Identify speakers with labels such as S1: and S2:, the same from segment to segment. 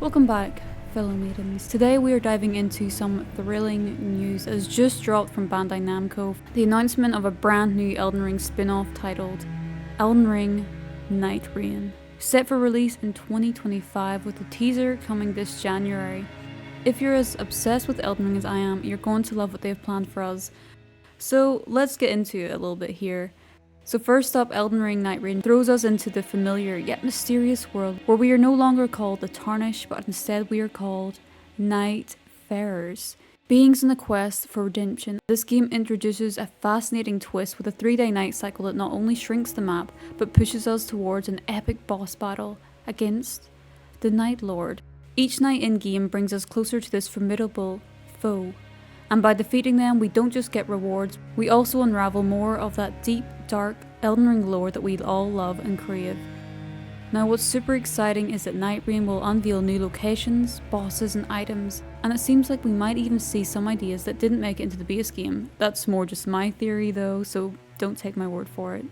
S1: Welcome back, fellow maidens. Today we are diving into some thrilling news that has just dropped from Bandai Namco. The announcement of a brand new Elden Ring spin-off titled Elden Ring Nightreign, set for release in 2025 with a teaser coming this January. If you're as obsessed with Elden Ring as I am, you're going to love what they've planned for us. So let's get into it a little bit here. So first up, Elden Ring Nightreign throws us into the familiar yet mysterious world where we are no longer called the Tarnished, but instead we are called Nightfarers, beings on a quest for redemption. This game introduces a fascinating twist with a 3-day night cycle that not only shrinks the map, but pushes us towards an epic boss battle against the Night Lord. Each night in-game brings us closer to this formidable foe. And by defeating them, we don't just get rewards, we also unravel more of that deep, dark Elden Ring lore that we all love and crave. Now what's super exciting is that Nightreign will unveil new locations, bosses and items, and it seems like we might even see some ideas that didn't make it into the base game. That's more just my theory though, so don't take my word for it.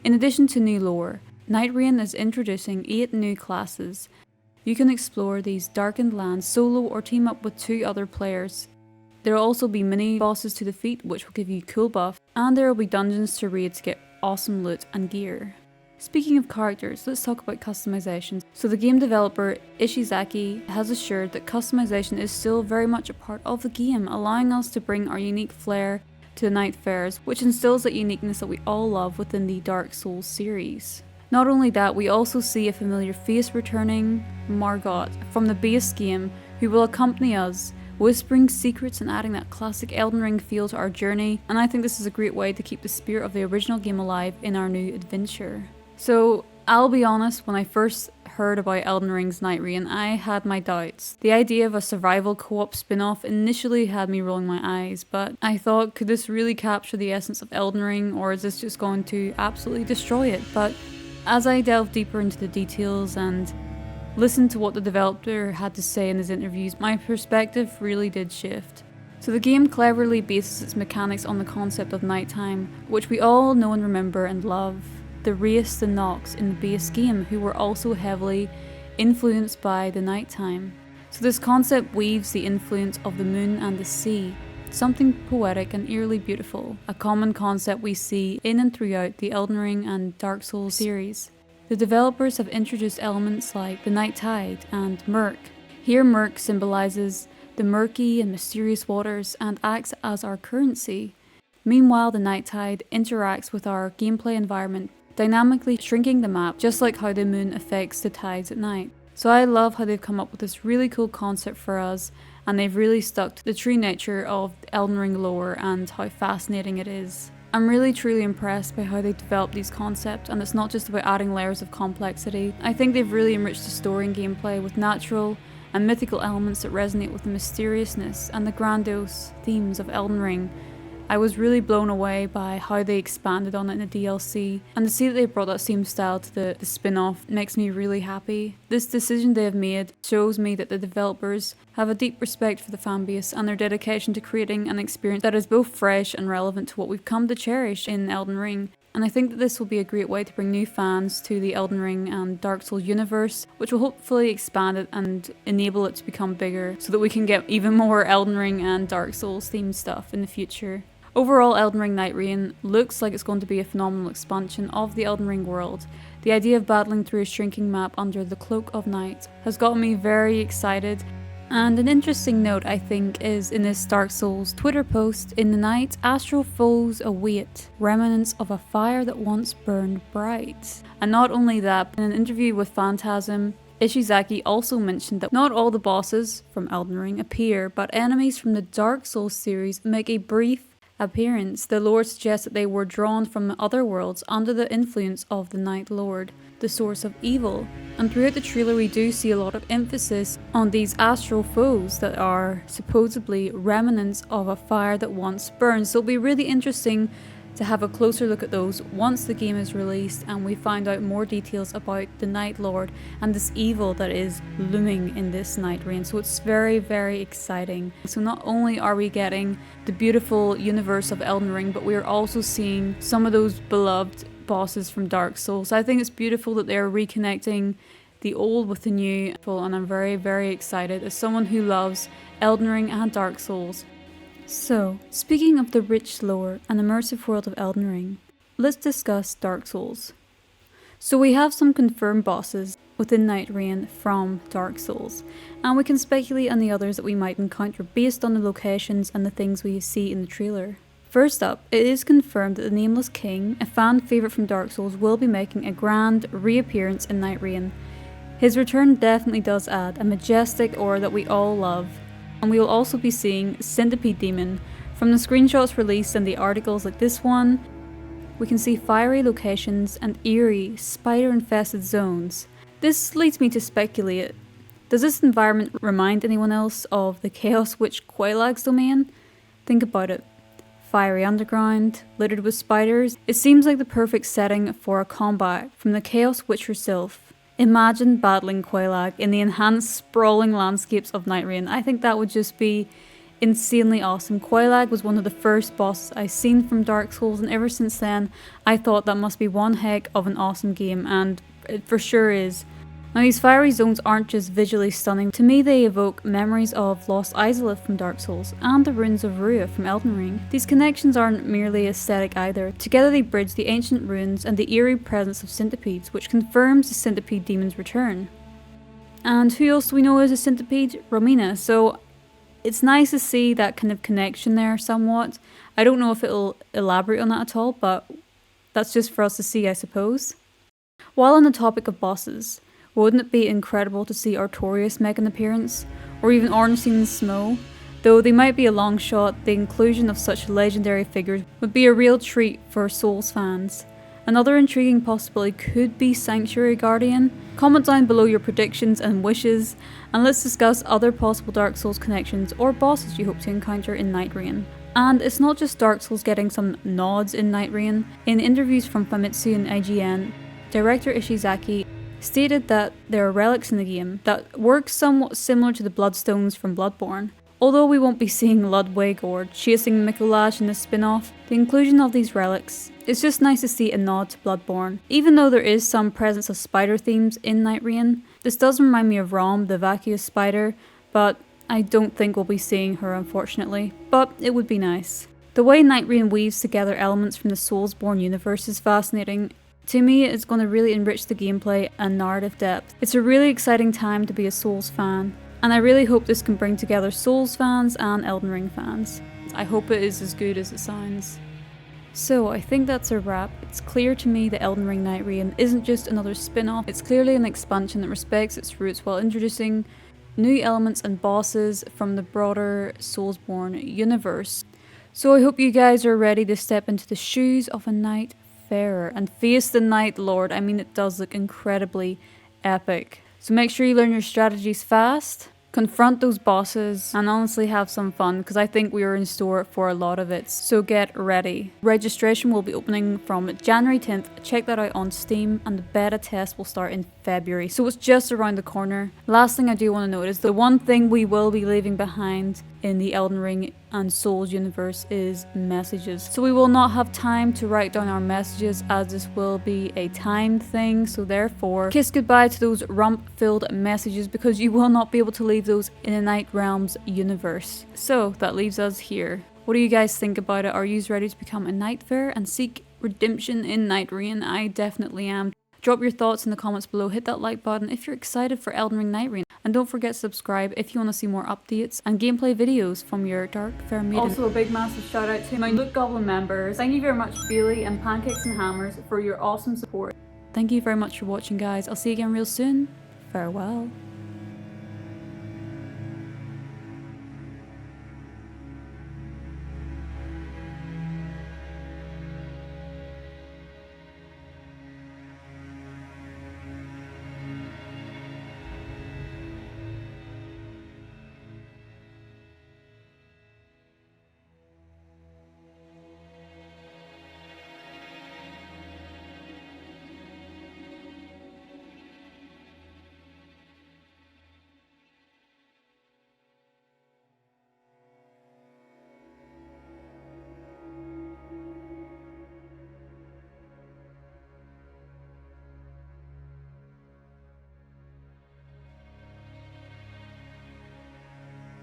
S1: In addition to new lore, Nightreign is introducing 8 new classes. You can explore these darkened lands solo or team up with 2 other players. There will also be mini bosses to defeat which will give you cool buff, and there will be dungeons to raid to get awesome loot and gear. Speaking of characters, let's talk about customization. So the game developer Ishizaki has assured that customization is still very much a part of the game, allowing us to bring our unique flair to the Nightfarers, which instills that uniqueness that we all love within the Dark Souls series. Not only that, we also see a familiar face returning, Margot, from the base game, who will accompany us, whispering secrets and adding that classic Elden Ring feel to our journey, and I think this is a great way to keep the spirit of the original game alive in our new adventure. So I'll be honest, when I first heard about Elden Ring's Nightreign, I had my doubts. The idea of a survival co-op spin-off initially had me rolling my eyes, but I thought, could this really capture the essence of Elden Ring, or is this just going to absolutely destroy it? But as I delved deeper into the details and listened to what the developer had to say in his interviews, my perspective really did shift. So the game cleverly bases its mechanics on the concept of nighttime, which we all know and remember and love. The Wraiths and Nox in the base game, who were also heavily influenced by the nighttime. So this concept weaves the influence of the moon and the sea, something poetic and eerily beautiful, a common concept we see in and throughout the Elden Ring and Dark Souls series. The developers have introduced elements like the night tide and murk. Here murk symbolises the murky and mysterious waters and acts as our currency. Meanwhile, the night tide interacts with our gameplay environment, dynamically shrinking the map, just like how the moon affects the tides at night. So I love how they've come up with this really cool concept for us, and they've really stuck to the true nature of the Elden Ring lore and how fascinating it is. I'm really truly impressed by how they developed these concepts, and it's not just about adding layers of complexity. I think they've really enriched the story and gameplay with natural and mythical elements that resonate with the mysteriousness and the grandiose themes of Elden Ring. I was really blown away by how they expanded on it in the DLC, and to see that they brought that same style to the spin-off makes me really happy. This decision they have made shows me that the developers have a deep respect for the fanbase and their dedication to creating an experience that is both fresh and relevant to what we've come to cherish in Elden Ring. And I think that this will be a great way to bring new fans to the Elden Ring and Dark Souls universe, which will hopefully expand it and enable it to become bigger so that we can get even more Elden Ring and Dark Souls themed stuff in the future. Overall, Elden Ring Nightreign looks like it's going to be a phenomenal expansion of the Elden Ring world. The idea of battling through a shrinking map under the cloak of night has gotten me very excited. And an interesting note, I think, is in this Dark Souls Twitter post, in the night, astral foes await, remnants of a fire that once burned bright. And not only that, but in an interview with Phantasm, Ishizaki also mentioned that not all the bosses from Elden Ring appear, but enemies from the Dark Souls series make a brief appearance. The lore suggests that they were drawn from other worlds under the influence of the Night Lord, the source of evil. And throughout the trailer we do see a lot of emphasis on these astral foes that are supposedly remnants of a fire that once burned. So it'll be really interesting to have a closer look at those once the game is released and we find out more details about the Night Lord and this evil that is looming in this Nightreign. So it's very, very exciting. So not only are we getting the beautiful universe of Elden Ring, but we are also seeing some of those beloved bosses from Dark Souls. I think it's beautiful that they're reconnecting the old with the new, and I'm very, very excited as someone who loves Elden Ring and Dark Souls. So, speaking of the rich lore and immersive world of Elden Ring, let's discuss Dark Souls. So we have some confirmed bosses within Nightreign from Dark Souls, and we can speculate on the others that we might encounter based on the locations and the things we see in the trailer. First up, it is confirmed that the Nameless King, a fan favourite from Dark Souls, will be making a grand reappearance in Nightreign. His return definitely does add a majestic aura that we all love, and we will also be seeing Centipede Demon. From the screenshots released and the articles like this one, we can see fiery locations and eerie, spider-infested zones. This leads me to speculate, does this environment remind anyone else of the Chaos Witch Quailag's domain? Think about it. Fiery underground, littered with spiders. It seems like the perfect setting for a combat from the Chaos Witch herself. Imagine battling Quailag in the enhanced, sprawling landscapes of Nightreign. I think that would just be insanely awesome. Quailag was one of the first bosses I've seen from Dark Souls, and ever since then I thought that must be one heck of an awesome game, and it for sure is. Now these fiery zones aren't just visually stunning, to me they evoke memories of Lost Izalith from Dark Souls and the ruins of Rua from Elden Ring. These connections aren't merely aesthetic either, together they bridge the ancient ruins and the eerie presence of centipedes, which confirms the Centipede Demon's return. And who else do we know is a centipede? Romina, so it's nice to see that kind of connection there somewhat. I don't know if it'll elaborate on that at all, but that's just for us to see, I suppose. While on the topic of bosses, wouldn't it be incredible to see Artorias make an appearance? Or even Ornstein's Smough? Though they might be a long shot, the inclusion of such legendary figures would be a real treat for Souls fans. Another intriguing possibility could be Sanctuary Guardian. Comment down below your predictions and wishes, and let's discuss other possible Dark Souls connections or bosses you hope to encounter in Nightreign. And it's not just Dark Souls getting some nods in Nightreign. In interviews from Famitsu and IGN, director Ishizaki stated that there are relics in the game that work somewhat similar to the Bloodstones from Bloodborne. Although we won't be seeing Ludwig or chasing Micolash in this spin-off, the inclusion of these relics, it's just nice to see a nod to Bloodborne. Even though there is some presence of spider themes in Nightreign, this does remind me of Rom, the vacuous spider, but I don't think we'll be seeing her unfortunately, but it would be nice. The way Nightreign weaves together elements from the Soulsborne universe is fascinating. To me, it's going to really enrich the gameplay and narrative depth. It's a really exciting time to be a Souls fan, and I really hope this can bring together Souls fans and Elden Ring fans. I hope it is as good as it sounds. So I think that's a wrap. It's clear to me that Elden Ring Nightreign isn't just another spin-off, it's clearly an expansion that respects its roots while introducing new elements and bosses from the broader Soulsborne universe. So I hope you guys are ready to step into the shoes of a knight farer and face the Night Lord. I mean, it does look incredibly epic. So make sure you learn your strategies fast, confront those bosses, and honestly have some fun, because I think we are in store for a lot of it, so get ready. Registration will be opening from January 10th, check that out on Steam, and the beta test will start in February, so it's just around the corner. Last thing I do want to note is the one thing we will be leaving behind in the Elden Ring and Souls universe is messages. So we will not have time to write down our messages, as this will be a timed thing, so therefore kiss goodbye to those rump-filled messages, because you will not be able to leave those in a Night Realms universe. So that leaves us here. What do you guys think about it? Are you ready to become a Nightfarer and seek redemption in Nightreign? I definitely am. Drop your thoughts in the comments below, hit that like button if you're excited for Elden Ring Nightreign, and don't forget to subscribe if you want to see more updates and gameplay videos from your Dark Fair Maiden. Also a big massive shout out to my Loot Goblin members. Thank you very much Bailey and Pancakes and Hammers for your awesome support. Thank you very much for watching guys, I'll see you again real soon. Farewell.